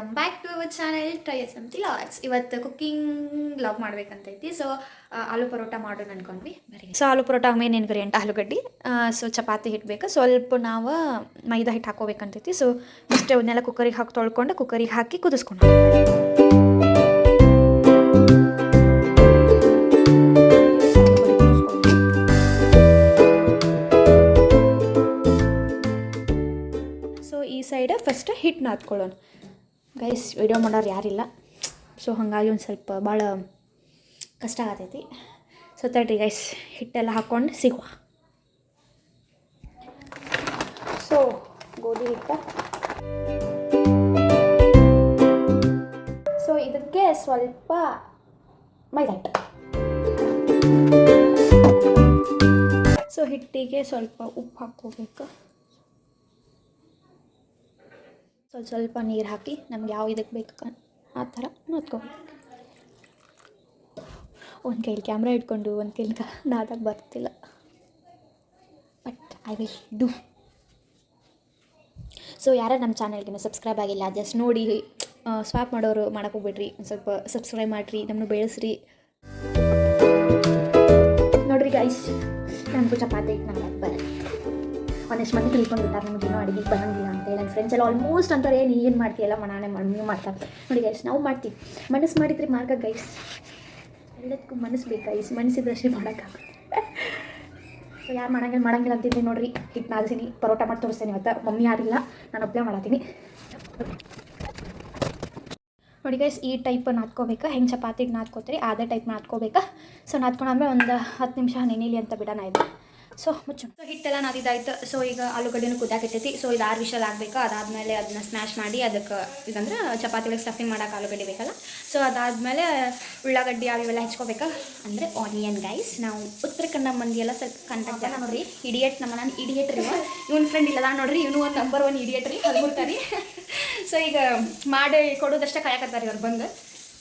Welcome back to our channel try S vlogs. ಇವತ್ತು cooking vlog ಮಾಡ್ಬೇಕಂತೈತಿ. So aloo paratha ಮಾಡೋಣ ಅನ್ಕೊಂಡ್ವಿ. ಬರೀ so aloo paratha main ingredient ಆಲೂಗಡ್ಡಿ. ಸೊ ಚಪಾತಿ ಹಿಟ್ಬೇಕು, ಸ್ವಲ್ಪ ನಾವು ಮೈದಾ ಹಿಟ್ಟು ಹಾಕೋಬೇಕಂತೈತಿ. ಸೊ ಅಷ್ಟೇ ಅವನ್ನೆಲ್ಲ ಕುಕ್ಕರಿಗೆ ಹಾಕಿ ತೊಳ್ಕೊಂಡು ಕುಕ್ಕರಿಗೆ ಹಾಕಿ ಕುದಿಸ್ಕೊಂಡು ಸೈಡ್ ಫಸ್ಟ್ ಹಿಟ್ಟು ನಾದ್ಕೊಳ್ಳೋಣ ಗೈಸ್. ವಿಡಿಯೋ ಮಾಡೋರು ಯಾರಿಲ್ಲ, ಸೊ ಹಾಗಾಗಿ ಒಂದು ಸ್ವಲ್ಪ ಭಾಳ ಕಷ್ಟ ಆಗತೈತಿ. ಸೊ ತಡ್ರಿ ಗೈಸ್, ಹಿಟ್ಟೆಲ್ಲ ಹಾಕ್ಕೊಂಡು ಸಿಗುವ. ಸೊ ಗೋಧಿ ಹಿಟ್ಟು, ಸೊ ಇದಕ್ಕೆ ಸ್ವಲ್ಪ ಮೈದಾ ಹಿಟ್ಟು. ಸೊ ಹಿಟ್ಟಿಗೆ ಸ್ವಲ್ಪ ಉಪ್ಪು ಹಾಕ್ಕೋಬೇಕು, ಸ್ವಲ್ಪ ನೀರು ಹಾಕಿ ನಮ್ಗೆ ಯಾವ ಇದಕ್ಕೆ ಬೇಕು ಆ ಥರ ನಾದ್ಕೋಬೇಕು. ಒಂದು ಕೈಲಿ ಕ್ಯಾಮ್ರಾ ಇಟ್ಕೊಂಡು ಒಂದು ಕೈಲಿ ನಾದಕ್ಕೆ ಬರ್ತಿಲ್ಲ, but I will do. So ಯಾರು ನಮ್ಮ ಚಾನಲ್ಗೆ ಸಬ್ಸ್ಕ್ರೈಬ್ ಆಗಿಲ್ಲ ಜಸ್ಟ್ ನೋಡಿ ಸ್ವಾಪ್ ಮಾಡೋರು ಮಾಡೋಕೆ ಹೋಗ್ಬಿಡ್ರಿ, ಒಂದು ಸ್ವಲ್ಪ ಸಬ್ಸ್ಕ್ರೈಬ್ ಮಾಡಿರಿ, ನಮ್ಮನ್ನು ಬೆಳೆಸ್ರಿ. ನೋಡಿರಿ ಗೈಸ್, ನಮಗೂ ಚಪಾತಿ ನಾಲ್ಕು ಬರಲ್ಲ. ಒಂದಷ್ಟು ಮಂದಿ ತಿಳ್ಕೊಂಡು ಬಿಟ್ಟಾರೆ ನಮಗೇನೋ ಅಡುಗೆ ಬರೋಂಗಿಲ್ಲ ಅಂತೇಳಿ. ನನ್ನ ಫ್ರೆಂಡ್ಸ್ ಎಲ್ಲ ಆಲ್ಮೋಸ್ಟ್ ಅಂತಾರೆ, ಏನು ಮಾಡ್ತೀಯಲ್ಲ ಮನಾನೆ ನೀವು ಮಾಡ್ತಾರೆ. ನೋಡಿ ಗೈಸ್, ನಾವು ಮಾಡ್ತೀವಿ, ಮನಸ್ಸು ಮಾಡಿದ್ರಿ ಮಾರ್ಗ ಗೈಸ್. ಎಲ್ಲದಕ್ಕೂ ಮನಸ್ಸು ಬೇಕು ಗೈಸ್, ಮನಸ್ಸಿದ್ದಷ್ಟೇ ಮಾಡೋಕ್ಕಾಗುತ್ತೆ. ಸೊ ಯಾರು ಮಾಡಂಗಿಲ್ಲ ಅಂತಿದ್ರಿ ನೋಡಿರಿ, ಹಿಟ್ಟು ನಾದಿಸಿನಿ, ಪರೋಟ ಮಾಡಿ ತೋರಿಸ್ತೇನೆ. ಇವತ್ತು ಮಮ್ಮಿ ಯಾರಿಲ್ಲ, ನಾನು ಒಬ್ಬಳೇ ಮಾಡತ್ತೀನಿ. ನೋಡಿ ಗೈಸ್, ಈ ಟೈಪ್ ನಾದ್ಕೋಬೇಕು, ಹೆಂಗೆ ಚಪಾತಿಗೆ ನಾದ್ಕೋತೀರಿ ಅದೇ ಟೈಪ್ ನಾದ್ಕೋಬೇಕು. ಸೊ ನಾದ್ಕೊಂಡಾದ್ಮೇಲೆ ಒಂದು 10 ನಿಮಿಷ ನೆನೆಲಿ ಅಂತ ಬಿಡೋಣ ಇದು. ಸೊ ಮುಚ್ಚು. ಸೊ ಹಿಟ್ಟೆಲ್ಲ ನಾದಿದ್ದಾಯ್ತು. ಸೊ ಈಗ ಆಲೂಗಡ್ಡೆನೂ ಕುದ್ದಾಕೈತೈತಿ. ಸೊ ಇದು 6 ವಿಷಲ್ ಆಗಬೇಕು. ಅದಾದಮೇಲೆ ಅದನ್ನ ಸ್ಮ್ಯಾಶ್ ಮಾಡಿ ಅದಕ್ಕೆ ಇದಂದ್ರೆ ಚಪಾತಿ ಒಳಗೆ ಸ್ಟಫಿಂಗ್ ಮಾಡೋಕೆ ಆಲೂಗಡ್ಡೆ ಬೇಕಲ್ಲ. ಸೊ ಅದಾದಮೇಲೆ ಉಳ್ಳಾಗಡ್ಡಿ ಅವೆಲ್ಲ ಹೆಚ್ಕೋಬೇಕು, ಅಂದರೆ ಆನಿಯನ್ ಗೈಸ್. ನಾವು ಉತ್ತರ ಕನ್ನಡ ಮಂದಿಯೆಲ್ಲ ಸ್ವಲ್ಪ ಕಂಟೆಂಟ್ ಜನ ನೋಡ್ರಿ, ಇಡಿಯೇಟ್ ನಾನು ಇಡಿಯೇಟ್ ರೀ. ಇವನ್ ಫ್ರೆಂಡ್ ಇಲ್ಲದ ನೋಡ್ರಿ, ಇವನು ಒಂದು ನಂಬರ್ 1 ಇಡಿಯೇಟ್ ರೀ, ಹಲ್ಬಿಡ್ತಾರೆ. ಸೊ ಈಗ ಮಾಡಿ ಕೊಡೋದಷ್ಟೇ ಕಾಯಕತ್ತಾರೆ ಅವ್ರು ಬಂದು.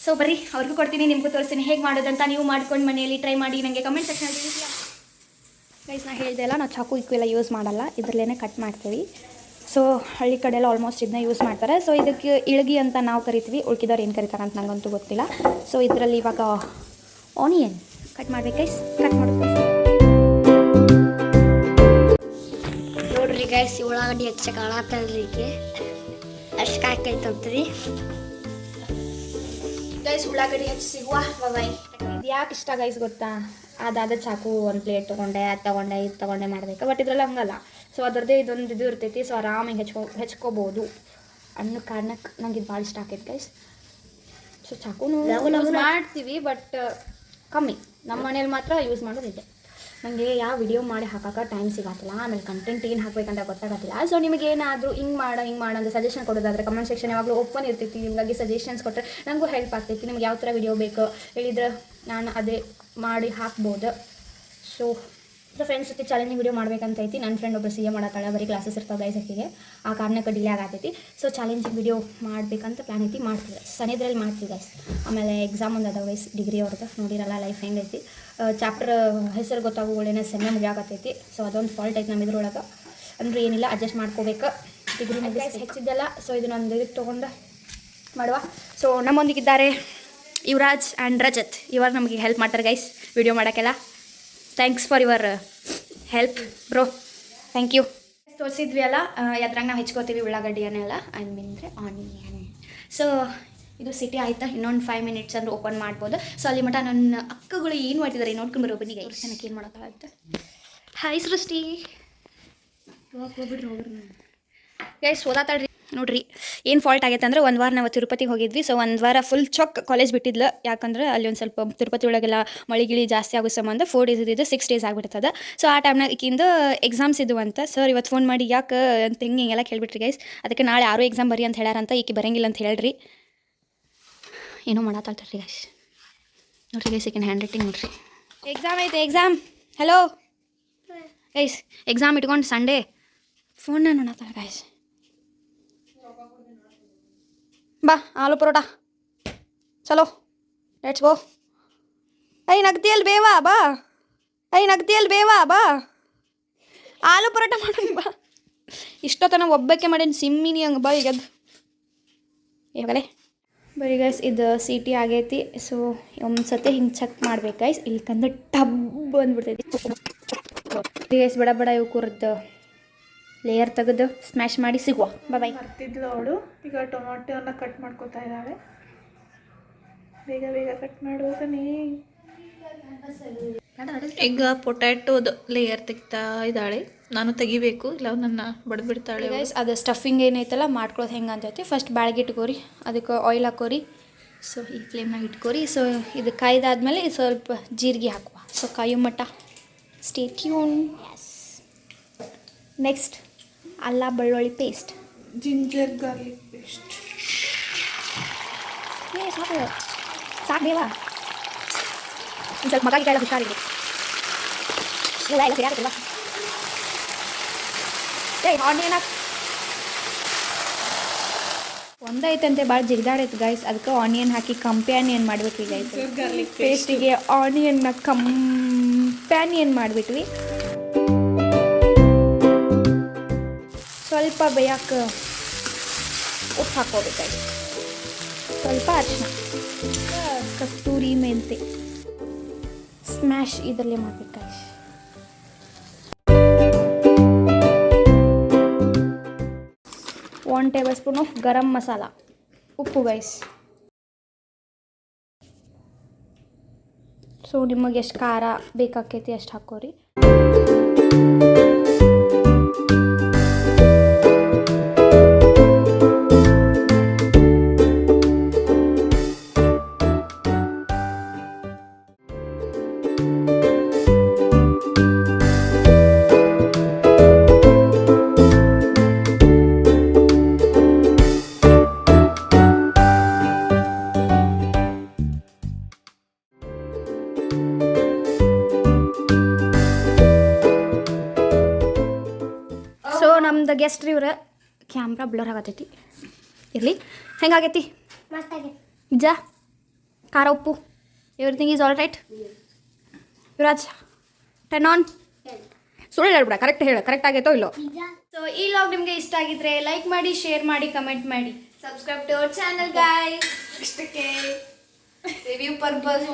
ಸೊ ಬರ್ರಿ ಅವ್ರಿಗೂ ಕೊಡ್ತೀನಿ, ನಿಮಗೂ ತೋರಿಸ್ತೀನಿ ಹೇಗೆ ಮಾಡೋದಂತ. ನೀವು ಮಾಡ್ಕೊಂಡು ಮನೆಯಲ್ಲಿ ಟ್ರೈ ಮಾಡಿ ನನಗೆ ಕಮೆಂಟ್ ಸೆಕ್ಷನ್ ತಿಳಿಸಿ ಗೈಸ್. ನಾ ಹೇಳಿದೆ ಅಲ್ಲ, ನಾವು ಚಾಕು ಇಕ್ವೆಲ್ಲ ಯೂಸ್ ಮಾಡಲ್ಲ, ಇದರಲ್ಲೇ ಕಟ್ ಮಾಡ್ತೀವಿ. ಸೊ ಹಳ್ಳಿ ಕಡೆ ಎಲ್ಲ ಆಲ್ಮೋಸ್ಟ್ ಇದನ್ನ ಯೂಸ್ ಮಾಡ್ತಾರೆ. ಸೊ ಇದಕ್ಕೆ ಇಳಗಿ ಅಂತ ನಾವು ಕರಿತೀವಿ, ಉಳ್ಕಿದವ್ರು ಏನು ಕರೀತಾರೆ ಅಂತ ನನಗಂತೂ ಗೊತ್ತಿಲ್ಲ. ಸೊ ಇದರಲ್ಲಿ ಇವಾಗ ಆನಿಯನ್ ಕಟ್ ಮಾಡ್ಬೇಕು ಗೈಸ್, ಕಟ್ ಮಾಡ್ಬೇಕು ನೋಡ್ರಿ ಗೈಸ್. ಉಳ್ಳಾಗಡ್ಡಿ ಹೆಚ್ಚಕ್ಕೆ ಹಾಳಾಗ್ತದ್ರಿಗೆ ಅಷ್ಟು ಹಾಕೈತಂತ್ರಿ ಗೈಸ್. ಉಳ್ಳಾಗಡ್ಡಿ ಹೆಚ್ಚು ಸಿಗುವ ಬಾಯ್. ಇದು ಯಾಕೆ ಇಷ್ಟ ಗೈಸ್ ಗೊತ್ತಾ? ಅದಾದ ಚಾಕು ಒಂದು ಪ್ಲೇಟ್ ತೊಗೊಂಡೆ, ಅದು ತೊಗೊಂಡೆ, ಇದು ತೊಗೊಂಡೆ ಮಾಡಬೇಕು. ಬಟ್ ಇದರಲ್ಲಿ ಹಂಗಲ್ಲ. ಸೊ ಅದರದ್ದೇ ಇದೊಂದು ಇದು ಇರ್ತೈತಿ. ಸೊ ಆರಾಮಾಗಿ ಹೆಚ್ಕೋಬೋದು ಅನ್ನೋ ಕಾರಣಕ್ಕೆ ನಂಗೆ ಇದು ಭಾಳ ಇಷ್ಟ ಆಗೈತೆ ಗೈಸ್. ಸೊ ಚಾಕುನು ಯೂಸ್ ಮಾಡ್ತೀವಿ, ಬಟ್ ಕಮ್ಮಿ. ನಮ್ಮ ಮನೇಲಿ ಮಾತ್ರ ಯೂಸ್ ಮಾಡೋದಿದೆ. ನನಗೆ ಯಾವ ವಿಡಿಯೋ ಮಾಡಿ ಹಾಕೋಕೆ ಟೈಮ್ ಸಿಗತ್ತಿಲ್ಲ, ಆಮೇಲೆ ಕಂಟೆಂಟ್ ಏನು ಹಾಕಬೇಕಂತ ಗೊತ್ತಾಗತ್ತಿಲ್ಲ. ಸೊ ನಿಮಗೇನಾದರೂ ಹಿಂಗೆ ಮಾಡೋ ಅಂತ ಸಜೆಷನ್ ಕೊಡೋದಾದರೆ ಕಮೆಂಟ್ ಸೆಕ್ಷನ್ ಯಾವಾಗಲೂ ಓಪನ್ ಇರ್ತೈತಿ. ನಿಮಗಾಗಿ ಸಜೆಷನ್ಸ್ ಕೊಟ್ಟರೆ ನನಗೂ ಹೆಲ್ಪ್ ಆಗ್ತೈತಿ. ನಿಮ್ಗೆ ಯಾವ ಥರ ವಿಡಿಯೋ ಬೇಕು ಹೇಳಿದ್ರೆ ನಾನು ಅದೇ ಮಾಡಿ ಹಾಕ್ಬೋದು. ಸೊ ಫ್ರೆಂಡ್ಸ್ ಜೊತೆ ಚಾಲೆಂಜಿಂಗ್ ವಿಡಿಯೋ ಮಾಡ್ಬೇಕಂತೈತಿ. ನನ್ನ ಫ್ರೆಂಡ್ ಒಬ್ಬರು CA ಮಾಡತ್ತಾಳೆ, ಬರೀ ಕ್ಲಾಸಸ್ ಇರ್ತಾವೆ ಗೈಸ್ ಆಕೆಗೆ, ಆ ಕಾರಣಕ್ಕೆ ಡಿಲೇ ಆಗತೈತಿ. ಸೊ ಚಾಲೆಂಜಿಂಗ್ ವಿಡಿಯೋ ಮಾಡಬೇಕಂತ ಪ್ಲ್ಯಾನ್ ಐತಿ, ಮಾಡ್ತೀವಿ ಸನೇದ್ರಲ್ಲಿ ಮಾಡ್ತೀವಿ ಗೈಸ್. ಆಮೇಲೆ ಎಕ್ಸಾಮ್ ಒಂದು ಅದಾವ ಗೈಸ್, ಡಿಗ್ರಿ ಅವ್ರದ್ದು. ನೋಡಿರಲ್ಲ ಲೈಫ್ ಹೆಂಗೈತಿ. ಚಾಪ್ಟರ್ ಹೆಸರು ಗೊತ್ತಾಗೋಗಳೇನೆ ಸೆಮ್ಮೆ ಮುಗಿಯಾಕತ್ತೈತಿ. ಸೊ ಅದೊಂದು ಫಾಲ್ಟ್ ಐತೆ ನಮ್ಮ ಇದ್ರೊಳಗೆ. ಅಂದರೆ ಏನಿಲ್ಲ, ಅಡ್ಜಸ್ಟ್ ಮಾಡ್ಕೋಬೇಕು. Degree guys ಹೆಚ್ಚಿದ್ದೆಲ್ಲ. ಸೊ ಇದನ್ನೊಂದು ಇದಕ್ಕೆ ತೊಗೊಂಡು ಮಾಡುವ. ಸೊ ನಮ್ಮೊಂದಿಗಿದ್ದಾರೆ ಯುವರಾಜ್ ಆ್ಯಂಡ್ ರಜತ್. ಇವರು ನಮಗೆ ಹೆಲ್ಪ್ ಮಾಡ್ತಾರೆ ಗೈಸ್ ವಿಡಿಯೋ ಮಾಡೋಕ್ಕೆಲ್ಲ. Thanks for your help bro, thank you. ತೋರಿಸಿದ್ವಿ ಅಲ್ಲ ಯಾತ್ರಾಗ ನಾವು ಹೆಚ್ಕೋತೀವಿ ಉಳ್ಳಾಗಡ್ಡಿಯನ್ನೆಲ್ಲ, ಅಂದರೆ ಆನಿಯನ್. ಸೊ ಇದು ಸಿಟಿ ಆಯಿತಾ, ಇನ್ನೊಂದು 5 ಮಿನಿಟ್ಸ್ ಅಂದ್ರೆ ಓಪನ್ ಮಾಡ್ಬೋದು. ಸೊ ಅಲ್ಲಿ ಮಟ್ಟ ನನ್ನ ಅಕ್ಕಗಳು ಏನು ಮಾಡ್ತಿದ್ದಾರೆ ನೋಡ್ಕೊಂಡು ಬರೋ ಬನ್ನಿ ಗೈಸ್. ನನಗೆ ಏನು ಮಾಡೋಕ್ಕಾಗುತ್ತೆ. ಹಾಯ್ ಸೃಷ್ಟಿ, ಹೋಗ್ಬಿಡ್ರಿ ಗೈಸ್. ಓದಾತಾಳ್ರಿ. ನೋಡ್ರಿ ಏನು ಫಾಲ್ಟ್ ಆಗೈತೆ ಅಂದ್ರೆ, ಒಂದು ವಾರ ನಾವು ತಿರುಪತಿಗೆ ಹೋಗಿದ್ವಿ. ಸೊ ಒಂದು ವಾರ ಫುಲ್ ಚೊಕ್ ಕಾಲೇಜ್ ಬಿಟ್ಟಿದ್ಲು. ಯಾಕಂದ್ರೆ ಅಲ್ಲಿ ಒಂದು ಸ್ವಲ್ಪ ತಿರುಪತಿ ಒಳಗೆಲ್ಲ ಮಳಿಗಿಳಿ ಜಾಸ್ತಿ ಆಗೋ ಸಂಬಂಧ 4 ಡೇಸ್ ಇದ್ದಿದ್ದು 6 ಡೇಸ್ ಆಗಿಬಿಡ್ತದೆ. ಸೊ ಆ ಟೈಮ್ನಾಗ ಈಕಿಂದು ಎಕ್ಸಾಮ್ಸ್ ಇದ್ವು ಅಂತ. ಸರ್ ಇವತ್ತು ಫೋನ್ ಮಾಡಿ ಯಾಕೆ ಅಂತ ಹಿಂಗೆಲ್ಲ ಕೇಳಿಬಿಟ್ರಿ ಗೈಸ್. ಅದಕ್ಕೆ ನಾಳೆ 6 ಎಕ್ಸಾಮ್ ಬರಿ ಅಂತ ಹೇಳ್ಯಾರಂತ, ಈಕೆ ಬರೋಂಗಿಲ್ಲ ಅಂತ ಹೇಳ್ರಿ. ಏನೋ ಮಾಡತ್ತಾಳ್ತಾರ್ರಿ ಗೈಸ್. ನೋಡ್ರಿ ಗೈಸ್, ಈಕಿನ ಹ್ಯಾಂಡ್ ರೈಟಿಂಗ್ ನೋಡ್ರಿ. ಎಕ್ಸಾಮ್ ಐತೆ, ಎಕ್ಸಾಮ್. ಹಲೋ ಗೈಸ್, ಎಕ್ಸಾಮ್ ಇಟ್ಕೊಂಡು ಸಂಡೇ ಫೋನ್ನ ನೋಡತ್ತಾಳ ಗೈಸ್. ಬಾ ಆಲೂ ಪರೋಟ ಚಲೋ, ಲೆಟ್ಸ್ ಗೋ. ಐ ನಗ್ತಿಯಲ್ಲಿ ಬೇವಾ ಬಾ, ಐ ನಗ್ತಿಯಲ್ಲಿ ಬೇವಾ ಬಾ, ಆಲೂ ಪರೋಟ ಮಾಡೋಣ ಬಾ. ಇಷ್ಟೊತ್ತನ ಒಬ್ಬಕ್ಕೆ ಮಾಡೇನು ಸಿಮ್ಮಿನಿ ಹಂಗೆ ಬಾ. ಈಗ ಇವಾಗಲೇ ಬರೀ ಗೈಸ್ ಇದು ಸಿಟಿ ಆಗೈತಿ. ಸೊ ಒಂದು ಸತಿ ಹಿಂಗೆ ಚೆಕ್ ಮಾಡ್ಬೇಕು ಗೈಸ್, ಇಲ್ಕಂದ್ರೆ ಟಬ್ ಬಂದ್ಬಿಡ್ತೈತಿ ಗೈಸ್. ಬಡ ಬಡ ಇವು ಕುರ್ದು ಲೇಯರ್ ತೆಗೆದು ಸ್ಮ್ಯಾಶ್ ಮಾಡಿ ಸಿಗುವ. ಬಾಯ್. ಬರ್ತಿದ್ಲು ಅವಳು. ಈಗ ಟೊಮಾಟೋನ ಕಟ್ ಮಾಡ್ಕೊತಾ ಇದ್ದಾಳೆ. ಬೇಗ ಬೇಗ ಕಟ್ ಮಾಡೋದನ್ನೇ. ಈಗ ಪೊಟ್ಯಾಟೋದು ಲೇಯರ್ ತೆಗಿತಾ ಇದ್ದಾಳೆ. ನಾನು ತೆಗಿಬೇಕು, ಇಲ್ಲ ನನ್ನ ಬಡ್ಬಿಡ್ತಾಳೆ ಗೈಸ್. ಅದು ಸ್ಟಫಿಂಗ್ ಏನೈತಲ್ಲ ಮಾಡ್ಕೊಳ್ಳೋದು ಹೆಂಗೆ ಅಂತೈತಿ. ಫಸ್ಟ್ ಬ್ಯಾಳ್ಗೆ ಇಟ್ಕೋರಿ, ಅದಕ್ಕೆ ಆಯಿಲ್ ಹಾಕೋರಿ. ಸೊ ಈ ಫ್ಲೇಮ್ನಾಗ ಇಟ್ಕೋರಿ. ಸೊ ಇದು ಕಾಯ್ದಾದ್ಮೇಲೆ ಸ್ವಲ್ಪ ಜೀರಿಗೆ ಹಾಕುವ. ಸೊ ಕಾಯೋ ಮಟ್ಟ ಸ್ಟೇ ಟ್ಯೂನ್. ಎಸ್. ನೆಕ್ಸ್ಟ್ ಅಲ್ಲ ಬೆಳ್ಳುಳ್ಳಿ ಪೇಸ್ಟ್, ಜಿಂಜರ್ ಗಾರ್ಲಿಕ್ ಪೇಸ್ಟ್. ಸಾಕು ಸಾಕು ಬೇವಾ. ಒಂದು ಸ್ವಲ್ಪ ಮಗ ಕೇಳ ಹುಷಾರಿದೆ. ಇಲ್ಲ ಇಲ್ಲ ಸರಿಯಾಗುತ್ತಲ್ವ. ಆನಿಯನ್ ಹಾಕಿ ಒಂದೈತಂತೆ ಭಾಳ ಜಿಗ್ದಾಡೈತೆ ಗೈಸ್. ಅದಕ್ಕೆ ಆನಿಯನ್ ಹಾಕಿ ಕಂಪ್ಯಾನಿಯನ್ ಮಾಡ್ಬಿಟ್ವಿ ಗೈಸ್. ಗಾರ್ಲಿಕ್ ಪೇಸ್ಟಿಗೆ ಆನಿಯನ್ನ ಕಂಪ್ಯಾನಿಯನ್ ಮಾಡಿಬಿಟ್ವಿ. ಸ್ವಲ್ಪ ಬೇಯಕ್ಕೆ ಉಪ್ಪು ಹಾಕೋಬೇಕು. ಸ್ವಲ್ಪ ಅರಿಶಿನ, ಕಸ್ತೂರಿ ಮೆಂತೆ ಸ್ಮ್ಯಾಶ್ ಇದರಲ್ಲೇ ಮಾಡ್ಬೇಕು. 1 tablespoon ಆಫ್ ಗರಂ ಮಸಾಲ, ಉಪ್ಪು ಗೈಸ್. ಸೊ ನಿಮಗೆ ಎಷ್ಟು ಖಾರ ಬೇಕಾಕೈತಿ ಅಷ್ಟು ಹಾಕೋರಿ. ಸೊ ನಮ್ದು ಗೆಸ್ಟ್ ರೀ ಇವ್ರ. ಕ್ಯಾಮ್ರಾ ಬ್ಲರ್ ಆಗತೈತಿ, ಇರಲಿ. ಹೆಂಗಾಗೈತಿ ನಿಜ? ಖಾರ ಉಪ್ಪು everything is all right. Yuvraj 10 on. ಸುಳ್ಳು ಹೇಳ್ಬಿಡ, ಕರೆಕ್ಟ್ ಹೇಳು, ಕರೆಕ್ಟ್ ಆಗೈತೋ ಇಲ್ಲೋ. ಸೊ ಈ ಲಾಗ್ ನಿಮಗೆ ಇಷ್ಟ ಆಗಿದ್ರೆ ಲೈಕ್ ಮಾಡಿ, ಶೇರ್ ಮಾಡಿ, ಕಮೆಂಟ್ ಮಾಡಿ, subscribe to our channel guys. ಇಷ್ಟಕ್ಕೆ ರಿವ್ಯೂ ಪರ್ಪಸ್